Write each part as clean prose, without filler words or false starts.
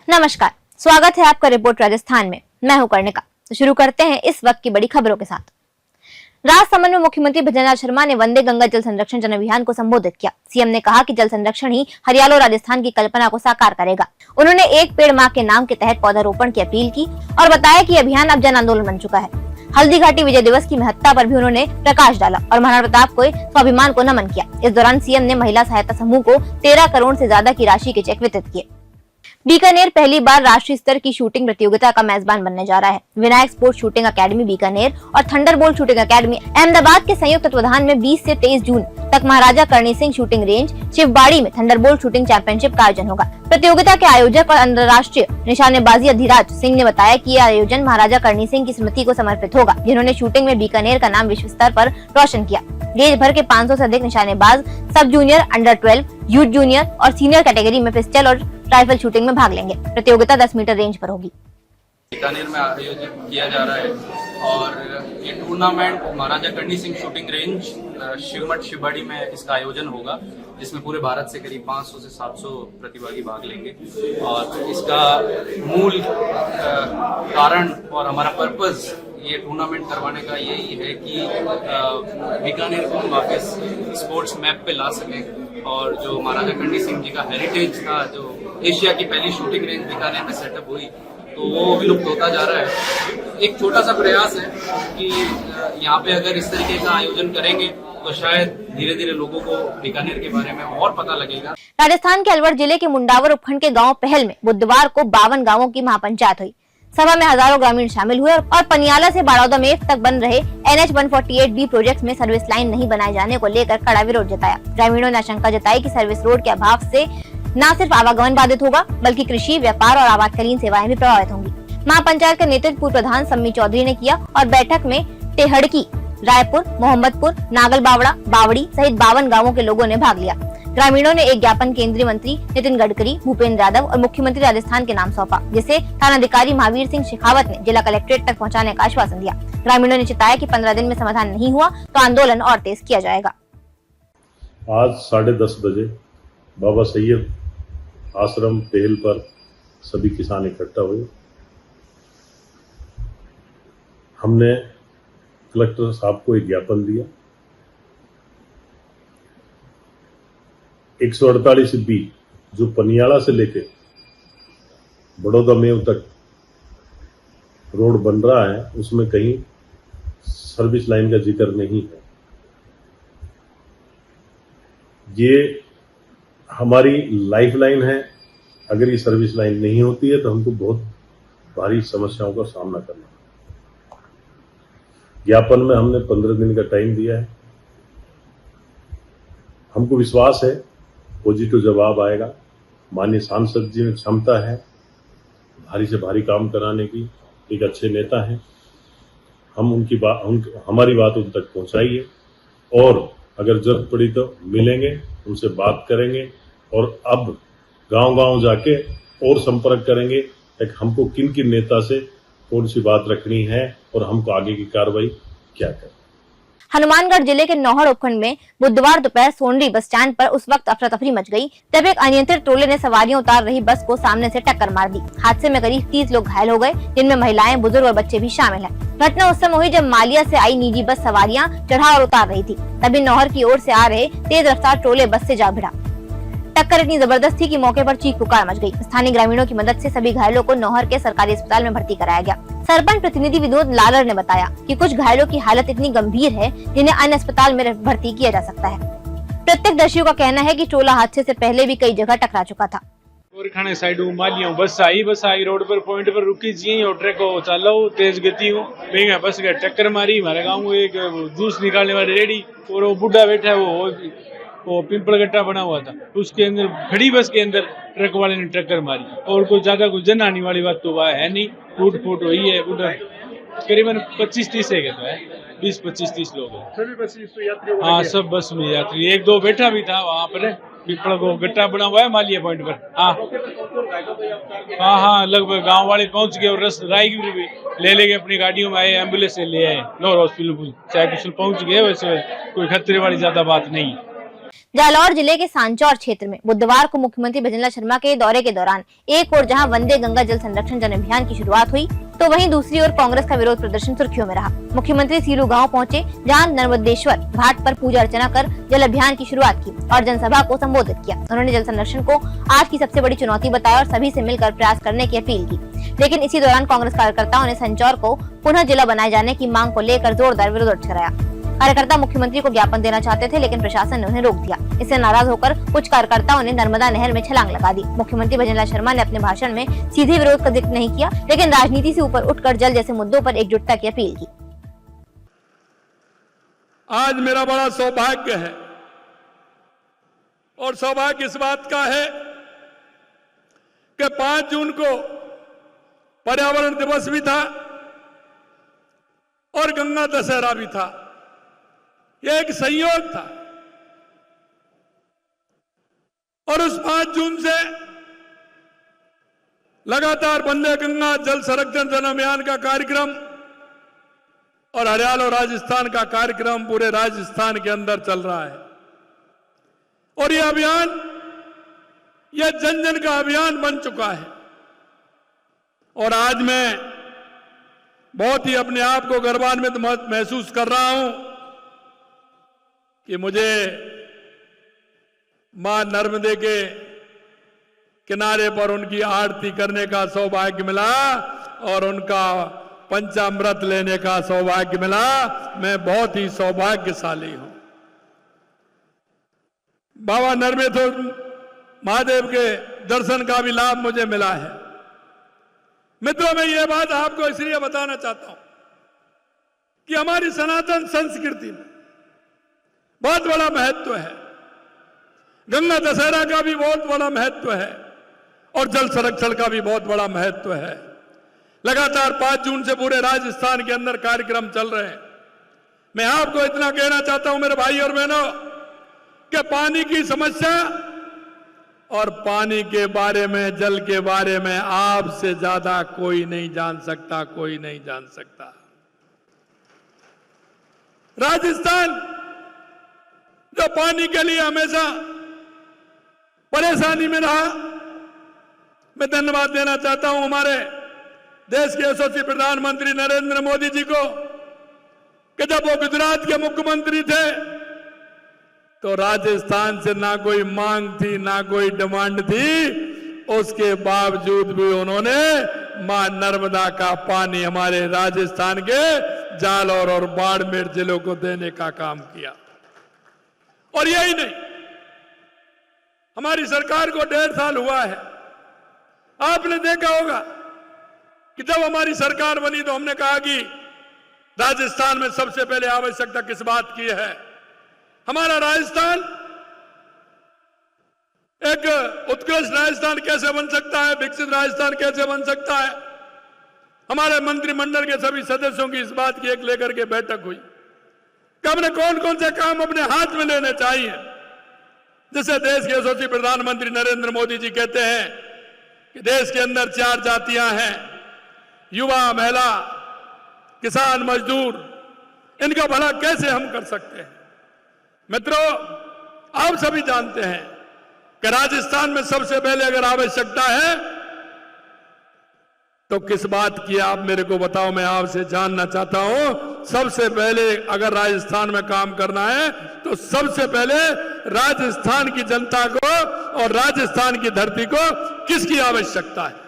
नमस्कार, स्वागत है आपका रिपोर्ट राजस्थान में। मैं हूं कर्णिका। तो शुरू करते हैं इस वक्त की बड़ी खबरों के साथ। राजसमंद में मुख्यमंत्री भजनलाल शर्मा ने वंदे गंगा जल संरक्षण जन अभियान को संबोधित किया। सीएम ने कहा कि जल संरक्षण ही हरियाला और राजस्थान की कल्पना को साकार करेगा। उन्होंने एक पेड़ मां के नाम के तहत पौधारोपण की अपील की और बताया कि अभियान अब जन आंदोलन बन चुका है। हल्दी घाटी विजय दिवस की महत्ता पर भी उन्होंने प्रकाश डाला और महाराणा प्रताप को स्वाभिमान को नमन किया। इस दौरान सीएम ने महिला सहायता समूह को 13 करोड़ से ज्यादा की राशि के चेक वितरित किए। बीकानेर पहली बार राष्ट्रीय स्तर की शूटिंग प्रतियोगिता का मेजबान बनने जा रहा है। Vinayak sports shooting academy Bikaner और थंडरबोल्ट शूटिंग अकेडमी अहमदाबाद के संयुक्त तत्वाधान में 20 से 23 जून तक महाराजा करणी सिंह शूटिंग रेंज शिवबाड़ी में थंडरबोल्ट शूटिंग चैंपियनशिप का आयोजन होगा। प्रतियोगिता के आयोजक और अंतर्राष्ट्रीय निशानेबाजी अधिराज सिंह ने बताया कि यह आयोजन महाराजा करणी सिंह की स्मृति को समर्पित होगा, जिन्होंने शूटिंग में बीकानेर का नाम विश्व स्तर पर रोशन किया। देश भर के 500 से अधिक निशानेबाज सब जूनियर, अंडर 12, यूथ जूनियर और सीनियर कैटेगरी में पिस्टल और राइफल शूटिंग में भाग लेंगे। प्रतियोगिता 10 मीटर रेंज पर होगी। बीकानेर में आयोजित किया जा रहा है और ये टूर्नामेंट महाराजा करणी सिंह शूटिंग रेंज शिवमठ शिवबाड़ी में इसका आयोजन होगा, जिसमें पूरे भारत से करीब 500 से 700 प्रतिभागी भाग लेंगे। और इसका मूल कारण और हमारा पर्पस ये टूर्नामेंट करवाने का यही है कि बीकानेर को वापस स्पोर्ट्स मैप पे ला सकें और जो महाराजा करणी सिंह जी का हेरिटेज था, जो एशिया की पहली शूटिंग रेंज बीकानेर में सेटअप हुई, तो वो विलुप्त होता जा रहा है। एक छोटा सा प्रयास है कि यहाँ पे अगर इस तरीके का आयोजन करेंगे तो शायद धीरे धीरे लोगों को बीकानेर के बारे में और पता लगेगा। राजस्थान के अलवर जिले के मुंडावर उपखंड के गांव पहल में बुधवार को 52 गांवों की महापंचायत हुई। सभा में हजारों ग्रामीण शामिल हुए और पनियाला से बाड़ौदा मेफ तक बन रहे NH 148B प्रोजेक्ट में सर्विस लाइन नहीं बनाए जाने को लेकर कड़ा विरोध जताया। ग्रामीणों ने आशंका जताई कि सर्विस रोड के अभाव से न सिर्फ आवागमन बाधित होगा, बल्कि कृषि, व्यापार और आपातकालीन सेवाएं भी प्रभावित होंगी। महापंचायत का नेतृत्व पूर्व प्रधान सम्मी चौधरी ने किया और बैठक में टेहड़की, रायपुर, मोहम्मदपुर, नागल बावड़ा, बावड़ी सहित 52 गाँवों के लोगों ने भाग लिया। ग्रामीणों ने एक ज्ञापन केंद्रीय मंत्री नितिन गडकरी, भूपेंद्र यादव और मुख्यमंत्री राजस्थान के नाम सौंपा, जिसे थानाधिकारी महावीर सिंह शेखावत ने जिला कलेक्ट्रेट तक पहुंचाने का आश्वासन दिया। ग्रामीणों ने चिताया कि 15 दिन में समाधान नहीं हुआ तो आंदोलन और तेज किया जाएगा। आज 10:30 बजे बाबा सैयद आश्रम पहल पर सभी किसान इकट्ठा हुए। हमने कलेक्टर साहब को एक ज्ञापन दिया। 148B जो पनियाला से लेके बड़ौदा मेव तक रोड बन रहा है, उसमें कहीं सर्विस लाइन का जिक्र नहीं है। ये हमारी लाइफ लाइन है। अगर ये सर्विस लाइन नहीं होती है तो हमको बहुत भारी समस्याओं का सामना करना है। ज्ञापन में हमने 15 दिन का टाइम दिया है। हमको विश्वास है पॉजिटिव जवाब आएगा। माननीय सांसद जी में क्षमता है भारी से भारी काम कराने की, एक अच्छे नेता हैं। हम हमारी बात उन तक पहुंचाइए और अगर जरूरत पड़ी तो मिलेंगे, उनसे बात करेंगे और अब गांव-गांव जाके और संपर्क करेंगे कि हमको किन किन नेता से कौन सी बात रखनी है और हमको आगे की कार्रवाई क्या करनी। हनुमानगढ़ जिले के नौहड़ उपखंड में बुधवार दोपहर सोनरी बस स्टैंड पर उस वक्त अफरा तफरी मच गई जब एक अनियंत्रित ट्रोले ने सवारियां उतार रही बस को सामने से टक्कर मार दी। हादसे में करीब 30 लोग घायल हो गए, जिनमें महिलाएं, बुजुर्ग और बच्चे भी शामिल हैं। घटना उस समय हुई जब मालिया से आई निजी बस सवारियां चढ़ा और उतार रही थी। तभी नौहड़ की ओर से आ रहे तेज रफ्तार ट्रोले बस से जा भिड़ा। टक्कर इतनी जबरदस्त थी कि मौके पर चीख पुकार मच गई। स्थानीय ग्रामीणों की मदद से सभी घायलों को नौहड़ के सरकारी अस्पताल में भर्ती कराया गया। सरपंच प्रतिनिधि विनोद लालर ने बताया कि कुछ घायलों की हालत इतनी गंभीर है जिन्हें अन्य अस्पताल में भर्ती किया जा सकता है। प्रत्यक्षदर्शियों का कहना है कि ट्रोला हादसे से पहले भी कई जगह टकरा चुका था। खाने साइड मालियों बस आई रोड पर पॉइंट पर रुकी जी और ट्रक को चालो तेज गति हूँ बस के टक्कर मारी। हमारे गाँव में एक जूस निकालने वाली रेडी और वो बुढ़ा बैठा है, वो पिंपल गट्टा बना हुआ था, उसके अंदर खड़ी बस के अंदर ट्रक वाले ने टक्कर मारी और कुछ ज्यादा कुछ जन आने वाली बात तो है नहीं। टूट फूट हुई है, करीबन 25-30 है, 20-25-30 लोग हैं। हाँ, सब बस में यात्री, एक दो बैठा भी था वहाँ पर। पिंपल को गट्टा बना हुआ है मालिया पॉइंट पर। हाँ, लगभग गांव वाले पहुंच गए और रायगिर भी ले गए अपनी गाड़ियों में आए, एम्बुलेंस से ले आए, लोअर हॉस्पिटल पहुंच गए। वैसे कोई खतरे वाली ज्यादा बात नहीं। जालौर जिले के सांचौर क्षेत्र में बुधवार को मुख्यमंत्री भजनलाल शर्मा के दौरे के दौरान एक ओर जहां वंदे गंगा जल संरक्षण जन अभियान की शुरुआत हुई, तो वहीं दूसरी ओर कांग्रेस का विरोध प्रदर्शन सुर्खियों में रहा। मुख्यमंत्री सीलू गांव पहुंचे, जहां नर्मदेश्वर घाट पर पूजा अर्चना कर जल अभियान की शुरुआत की और जनसभा को संबोधित किया। उन्होंने जल संरक्षण को आज की सबसे बड़ी चुनौती बताया और सभी से मिलकर प्रयास करने की अपील की। लेकिन इसी दौरान कांग्रेस कार्यकर्ताओं ने संचौर को पुनः जिला बनाए जाने की मांग को लेकर जोरदार विरोध कराया। कार्यकर्ता मुख्यमंत्री को ज्ञापन देना चाहते थे, लेकिन प्रशासन ने उन्हें रोक दिया। इससे नाराज होकर कुछ कार्यकर्ताओं ने नर्मदा नहर में छलांग लगा दी। मुख्यमंत्री भजनलाल शर्मा ने अपने भाषण में सीधे विरोध का जिक्र नहीं किया, लेकिन राजनीति से ऊपर उठकर जल जैसे मुद्दों पर एकजुटता की अपील की। आज मेरा बड़ा सौभाग्य है और सौभाग्य इस बात का है कि 5 जून को पर्यावरण दिवस भी था और गंगा दशहरा भी था। यह एक संयोग था और उस 5 जून से लगातार वंदे गंगा जल संरक्षण जन अभियान का कार्यक्रम और हरियाणा और राजस्थान का कार्यक्रम पूरे राजस्थान के अंदर चल रहा है। और यह अभियान यह जन जन का अभियान बन चुका है। और आज मैं बहुत ही अपने आप को गौरवान्वित महसूस कर रहा हूं कि मुझे मां नर्मदे के किनारे पर उनकी आरती करने का सौभाग्य मिला और उनका पंचामृत लेने का सौभाग्य मिला। मैं बहुत ही सौभाग्यशाली हूं। बाबा नर्मदेश्वर महादेव के दर्शन का भी लाभ मुझे मिला है। मित्रों, मैं ये बात आपको इसलिए बताना चाहता हूं कि हमारी सनातन संस्कृति में बहुत बड़ा महत्व है। गंगा दशहरा का भी बहुत बड़ा महत्व है और जल संरक्षण का भी बहुत बड़ा महत्व है। लगातार 5 जून से पूरे राजस्थान के अंदर कार्यक्रम चल रहे हैं। मैं आपको इतना कहना चाहता हूं मेरे भाई और बहनों कि पानी की समस्या और पानी के बारे में, जल के बारे में आपसे ज्यादा कोई नहीं जान सकता, कोई नहीं जान सकता। राजस्थान जो पानी के लिए हमेशा परेशानी में रहा, मैं धन्यवाद देना चाहता हूं हमारे देश के यशस्वी प्रधानमंत्री नरेंद्र मोदी जी को कि जब वो गुजरात के मुख्यमंत्री थे तो राजस्थान से ना कोई मांग थी, ना कोई डिमांड थी। उसके बावजूद भी उन्होंने मां नर्मदा का पानी हमारे राजस्थान के जालौर और बाड़मेर जिलों को देने का काम किया। और यही नहीं, हमारी सरकार को 1.5 साल हुआ है। आपने देखा होगा कि जब हमारी सरकार बनी तो हमने कहा कि राजस्थान में सबसे पहले आवश्यकता किस बात की है। हमारा राजस्थान एक उत्कृष्ट राजस्थान कैसे बन सकता है, विकसित राजस्थान कैसे बन सकता है। हमारे मंत्रिमंडल के सभी सदस्यों की इस बात की एक लेकर के बैठक हुई कि हमने कौन कौन से काम अपने हाथ में लेने चाहिए। जिसे देश के यशस्वी प्रधानमंत्री नरेंद्र मोदी जी कहते हैं कि देश के अंदर 4 जातियां हैं, युवा, महिला, किसान, मजदूर। इनका भला कैसे हम कर सकते हैं। मित्रों, आप सभी जानते हैं कि राजस्थान में सबसे पहले अगर आवश्यकता है तो किस बात की, आप मेरे को बताओ, मैं आपसे जानना चाहता हूं। सबसे पहले अगर राजस्थान में काम करना है तो सबसे पहले राजस्थान की जनता को और राजस्थान की धरती को किसकी आवश्यकता है।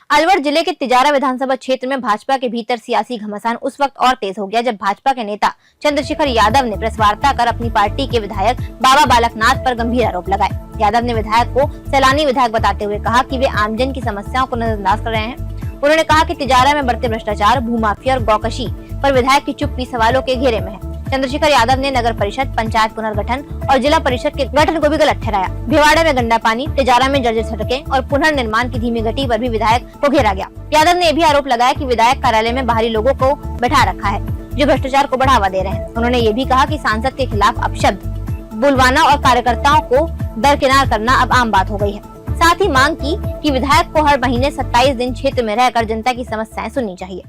अलवर जिले के तिजारा विधानसभा क्षेत्र में भाजपा के भीतर सियासी घमासान उस वक्त और तेज हो गया जब भाजपा के नेता चंद्रशेखर यादव ने प्रेस वार्ता कर अपनी पार्टी के विधायक बाबा बालकनाथ पर गंभीर आरोप लगाए। यादव ने विधायक को सैलानी विधायक बताते हुए कहा कि वे आमजन की समस्याओं को नजरअंदाज कर रहे हैं। उन्होंने कहा कि तिजारा में बढ़ते भ्रष्टाचार, भूमाफिया और गौकशी पर विधायक की चुप्पी सवालों के घेरे में है। चंद्रशेखर यादव ने नगर परिषद, पंचायत पुनर्गठन और जिला परिषद के गठन को भी गलत ठहराया। भिवाड़ा में गंदा पानी, तिजारा में जर्जर सड़कें और पुनर्निर्माण की धीमी गति पर भी विधायक को घेरा गया। यादव ने यह भी आरोप लगाया कि विधायक कार्यालय में बाहरी लोगों को बैठा रखा है जो भ्रष्टाचार को बढ़ावा दे रहे हैं। उन्होंने ये भी कहा कि सांसद के खिलाफ अपशब्द बुलवाना और कार्यकर्ताओं को दरकिनार करना अब आम बात हो गई है। साथ ही मांग की कि विधायक को हर महीने 27 दिन क्षेत्र में रहकर जनता की समस्याएं सुननी चाहिए।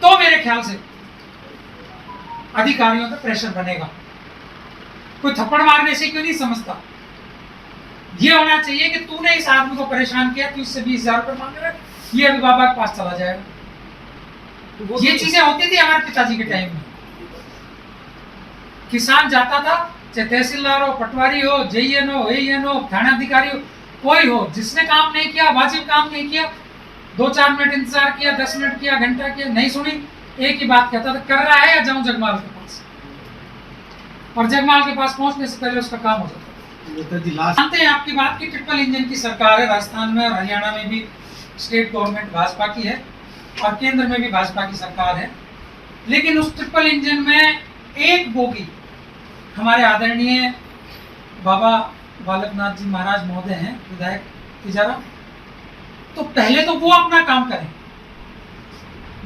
तो मेरे ख्याल से अधिकारियों पे प्रेशर बनेगा कोई थप्पड़ मारने से क्यों नहीं समझता? ये होना चाहिए कि तूने इस आदमी को परेशान किया, तू इससे 20,000 रुपये मांग रहा है, ये अभी बाबा के पास चला जाएगा। ये चीजें होती थी हमारे पिताजी के टाइम में। किसान जाता था, चाहे तहसीलदार हो, पटवारी हो, जेईएन हो, एईएन हो, थानाधिकारी हो, कोई हो, जिसने काम नहीं किया, वाजिब काम नहीं किया, 2-4 मिनट इंतजार किया, 10 मिनट किया, घंटा किया, नहीं सुनी, एक ही बात कहता था, कर रहा है या जाऊं जगमाल के पास। और जगमाल के पास पहुंचने से पहले उसका काम हो जाता। जानते हैं आपकी बात की ट्रिपल इंजन की सरकार है राजस्थान में, और हरियाणा में भी स्टेट गवर्नमेंट भाजपा की है और केंद्र में भी भाजपा की सरकार है। लेकिन उस ट्रिपल इंजन में एक बोगी हमारे आदरणीय बाबा बालकनाथ जी महाराज महोदय हैं, विधायक तिजारा। तो पहले तो वो अपना काम करें,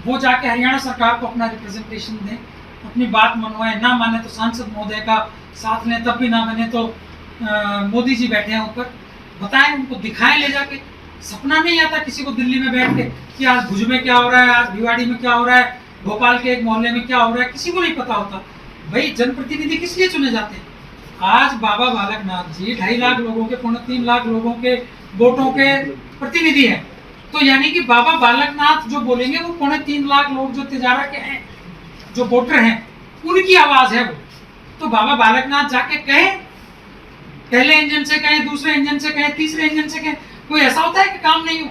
वो जाके हरियाणा सरकार को अपना रिप्रेजेंटेशन दें, अपनी बात मनवाएं, ना माने तो सांसद महोदय का साथ लें, तब भी ना बने तो मोदी जी बैठे हैं ऊपर, बताएं उनको, दिखाएं ले जाके। सपना नहीं आता किसी को दिल्ली में बैठ के कि आज भुज में क्या हो रहा है, आज भिवाड़ी में क्या हो रहा है, भोपाल के एक मोहल्ले में क्या हो रहा है, किसी को नहीं पता होता। भाई जनप्रतिनिधि किस लिए चुने जाते हैं? आज बाबा बालकनाथ जी 2.5 लाख लोगों के, 3 लाख लोगों के वोटों के प्रतिनिधि हैं। तो यानी कि बाबा बालकनाथ जो बोलेंगे वो 3.5 लाख लोग जो तिजारा के हैं, जो वोटर हैं, उनकी आवाज है वो। तो बाबा बालकनाथ जाके कहें, पहले इंजन से कहें, दूसरे इंजन से कहें, तीसरे इंजन से कहें, कोई ऐसा होता है कि काम नहीं हो?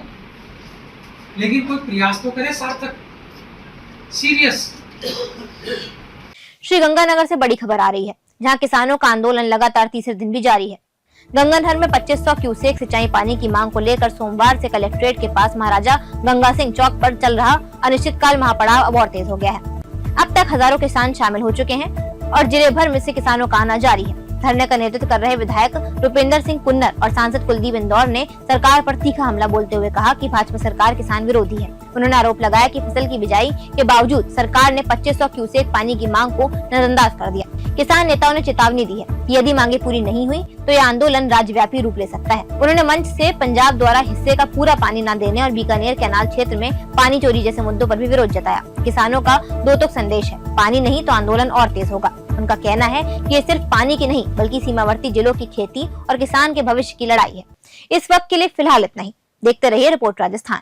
लेकिन कोई प्रयास तो करे सार्थक, सीरियस। श्रीगंगानगर से बड़ी खबर आ रही है, जहां किसानों का आंदोलन लगातार तीसरे दिन भी जारी है। गंगानगर में 2500 क्यूसेक सिंचाई पानी की मांग को लेकर सोमवार से कलेक्ट्रेट के पास महाराजा गंगा सिंह चौक पर चल रहा अनिश्चितकाल महापड़ाव अब और तेज हो गया है। अब तक हजारों किसान शामिल हो चुके हैं और जिले भर में से किसानों का आना जारी है। धरने का नेतृत्व कर रहे विधायक रुपेंद्र सिंह कुन्नर और सांसद कुलदीप इंदौर ने सरकार पर तीखा हमला बोलते हुए कहा कि भाजपा सरकार किसान विरोधी है। उन्होंने आरोप लगाया कि फसल की बिजाई के बावजूद सरकार ने 2500 क्यूसेक पानी की मांग को नजरअंदाज कर दिया। किसान नेताओं ने चेतावनी दी है कि यदि मांगे पूरी नहीं हुई तो यह आंदोलन राज्यव्यापी रूप ले सकता है। उन्होंने मंच से पंजाब द्वारा हिस्से का पूरा पानी न देने और बीकानेर कैनाल क्षेत्र में पानी चोरी जैसे मुद्दों पर भी विरोध जताया। किसानों का दो टूक संदेश है, पानी नहीं तो आंदोलन और तेज होगा। उनका कहना है कि ये सिर्फ पानी की नहीं बल्कि सीमावर्ती जिलों की खेती और किसान के भविष्य की लड़ाई है। इस वक्त के लिए फिलहाल इतना ही। देखते रहिए रिपोर्ट राजस्थान।